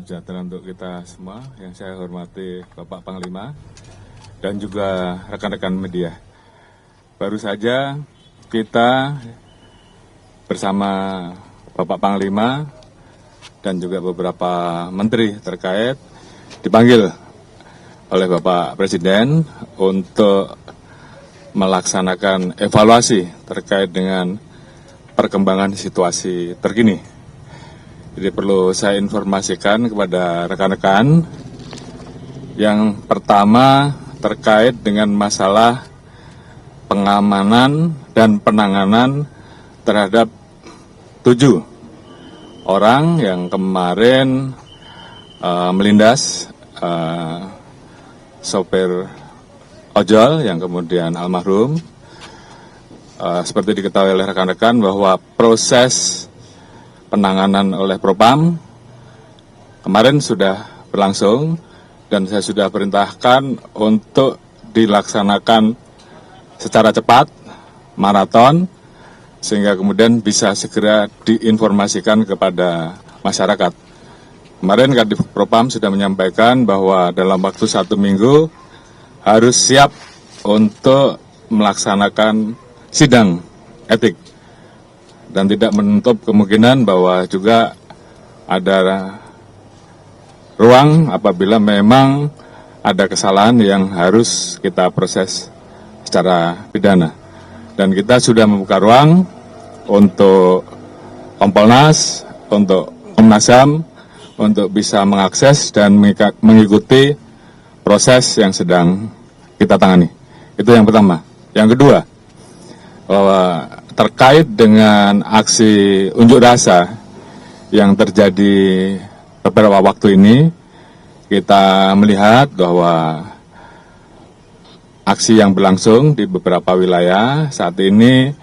sejahtera untuk kita semua. Yang saya hormati Bapak Panglima dan juga rekan-rekan media. Baru saja kita bersama Bapak Panglima dan juga beberapa menteri terkait dipanggil oleh Bapak Presiden untuk melaksanakan evaluasi terkait dengan perkembangan situasi terkini. Jadi perlu saya informasikan kepada rekan-rekan. Yang pertama terkait dengan masalah pengamanan dan penanganan terhadap 7 orang yang kemarin melindas sopir ojol yang kemudian almarhum. Seperti diketahui oleh rekan-rekan bahwa proses penanganan oleh Propam kemarin sudah berlangsung dan saya sudah perintahkan untuk dilaksanakan secara cepat, maraton, sehingga kemudian bisa segera diinformasikan kepada masyarakat. Kemarin Kadif Propam sudah menyampaikan bahwa dalam waktu 1 minggu harus siap untuk melaksanakan sidang etik. Dan tidak menutup kemungkinan bahwa juga ada ruang apabila memang ada kesalahan yang harus kita proses secara pidana. Dan kita sudah membuka ruang untuk Kompolnas, untuk Komnas HAM, untuk bisa mengakses dan mengikuti proses yang sedang kita tangani. Itu yang pertama. Yang kedua, bahwa terkait dengan aksi unjuk rasa yang terjadi beberapa waktu ini, kita melihat bahwa aksi yang berlangsung di beberapa wilayah saat ini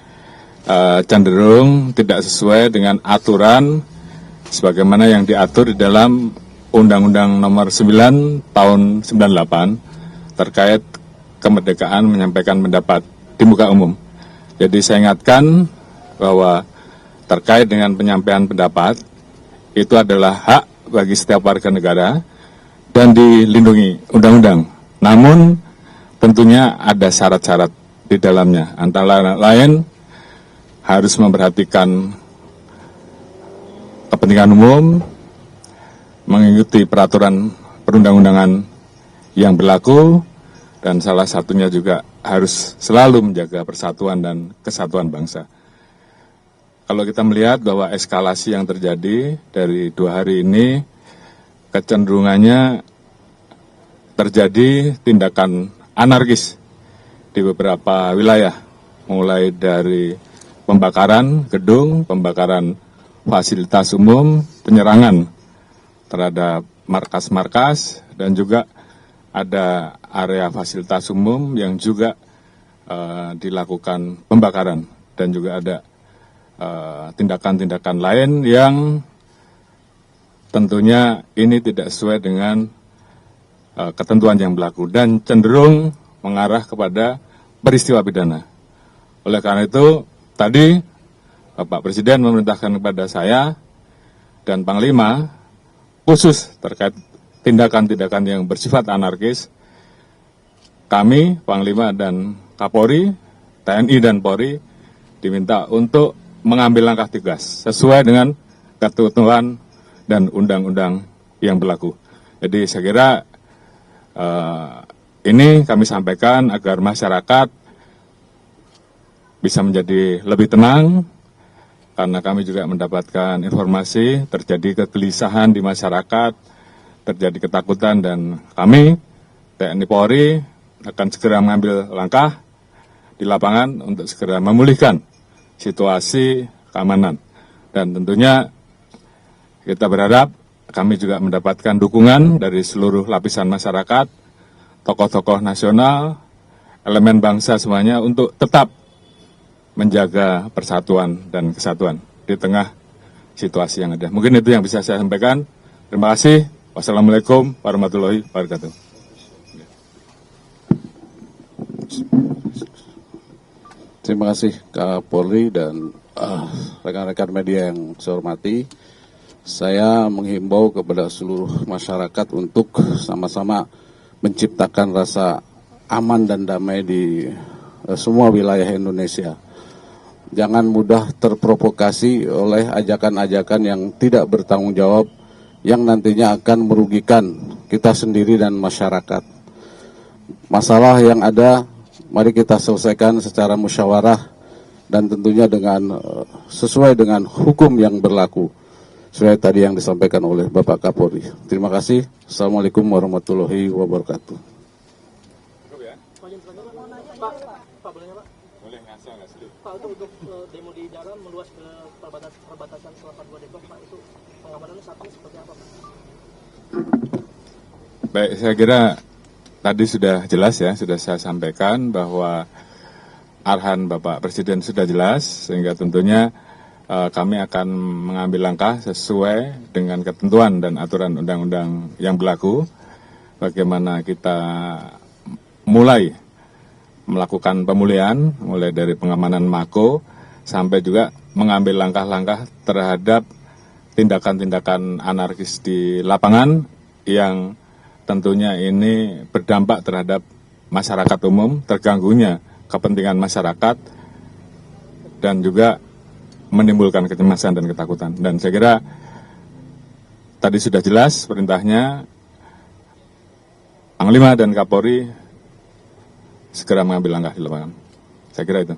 cenderung tidak sesuai dengan aturan sebagaimana yang diatur di dalam Undang-Undang Nomor 9 Tahun 98 terkait kemerdekaan menyampaikan pendapat di muka umum. Jadi saya ingatkan bahwa terkait dengan penyampaian pendapat itu adalah hak bagi setiap warga negara dan dilindungi undang-undang. Namun tentunya ada syarat-syarat di dalamnya. Antara lain harus memperhatikan kepentingan umum, mengikuti peraturan perundang-undangan yang berlaku, dan salah satunya juga harus selalu menjaga persatuan dan kesatuan bangsa. Kalau kita melihat bahwa eskalasi yang terjadi dari 2 hari ini, kecenderungannya terjadi tindakan anarkis di beberapa wilayah, mulai dari pembakaran gedung, pembakaran fasilitas umum, penyerangan terhadap markas-markas, dan juga ada area fasilitas umum yang juga dilakukan pembakaran, dan juga ada tindakan-tindakan lain yang tentunya ini tidak sesuai dengan ketentuan yang berlaku dan cenderung mengarah kepada peristiwa pidana. Oleh karena itu, tadi Bapak Presiden memerintahkan kepada saya dan Panglima khusus terkait tindakan-tindakan yang bersifat anarkis. Kami, Panglima dan Kapolri, TNI dan Polri, diminta untuk mengambil langkah tegas sesuai dengan ketentuan dan undang-undang yang berlaku. Jadi saya kira ini kami sampaikan agar masyarakat bisa menjadi lebih tenang, karena kami juga mendapatkan informasi terjadi kegelisahan di masyarakat, terjadi ketakutan, dan kami, TNI Polri, akan segera mengambil langkah di lapangan untuk segera memulihkan situasi keamanan. Dan tentunya kita berharap kami juga mendapatkan dukungan dari seluruh lapisan masyarakat, tokoh-tokoh nasional, elemen bangsa semuanya untuk tetap menjaga persatuan dan kesatuan di tengah situasi yang ada. Mungkin itu yang bisa saya sampaikan. Terima kasih. Wassalamualaikum warahmatullahi wabarakatuh. Terima kasih Kapolri dan rekan-rekan media yang saya hormati. Saya menghimbau kepada seluruh masyarakat untuk sama-sama menciptakan rasa aman dan damai di semua wilayah Indonesia. Jangan mudah terprovokasi oleh ajakan-ajakan yang tidak bertanggung jawab, yang nantinya akan merugikan kita sendiri dan masyarakat. Masalah yang ada, mari kita selesaikan secara musyawarah dan tentunya dengan sesuai dengan hukum yang berlaku. Sesuai tadi yang disampaikan oleh Bapak Kapolri. Terima kasih. Assalamualaikum warahmatullahi wabarakatuh. Pak, untuk demo di dalam meluas ke perbatasan Selatan 2 Depok, Pak, itu pengamanannya saat ini seperti apa, Pak? Baik, saya kira tadi sudah jelas ya, sudah saya sampaikan bahwa arahan Bapak Presiden sudah jelas, sehingga tentunya kami akan mengambil langkah sesuai dengan ketentuan dan aturan undang-undang yang berlaku. Bagaimana kita mulai melakukan pemulihan, mulai dari pengamanan Mako, sampai juga mengambil langkah-langkah terhadap tindakan-tindakan anarkis di lapangan yang tentunya ini berdampak terhadap masyarakat umum, terganggunya kepentingan masyarakat, dan juga menimbulkan kecemasan dan ketakutan. Dan saya kira tadi sudah jelas perintahnya, Panglima dan Kapolri segera mengambil langkah di lapangan. Saya kira itu.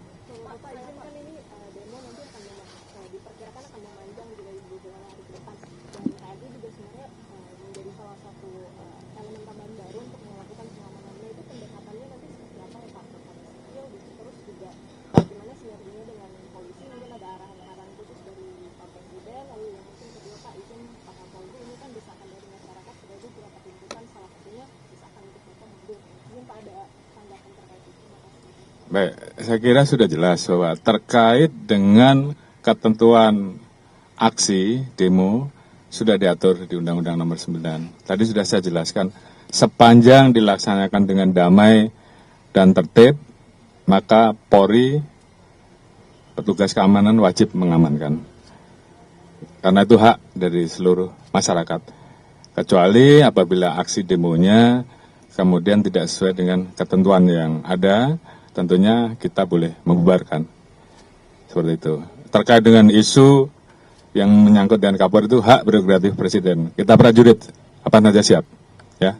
Baik, saya kira sudah jelas bahwa terkait dengan ketentuan aksi demo sudah diatur di Undang-Undang Nomor 9. Tadi sudah saya jelaskan, sepanjang dilaksanakan dengan damai dan tertib, maka Polri, petugas keamanan wajib mengamankan. Karena itu hak dari seluruh masyarakat. Kecuali apabila aksi demonya kemudian tidak sesuai dengan ketentuan yang ada, tentunya kita boleh membubarkan. Seperti itu. Terkait dengan isu yang menyangkut dengan Kapolri itu hak prerogatif Presiden. Kita prajurit, apa saja siap. Ya.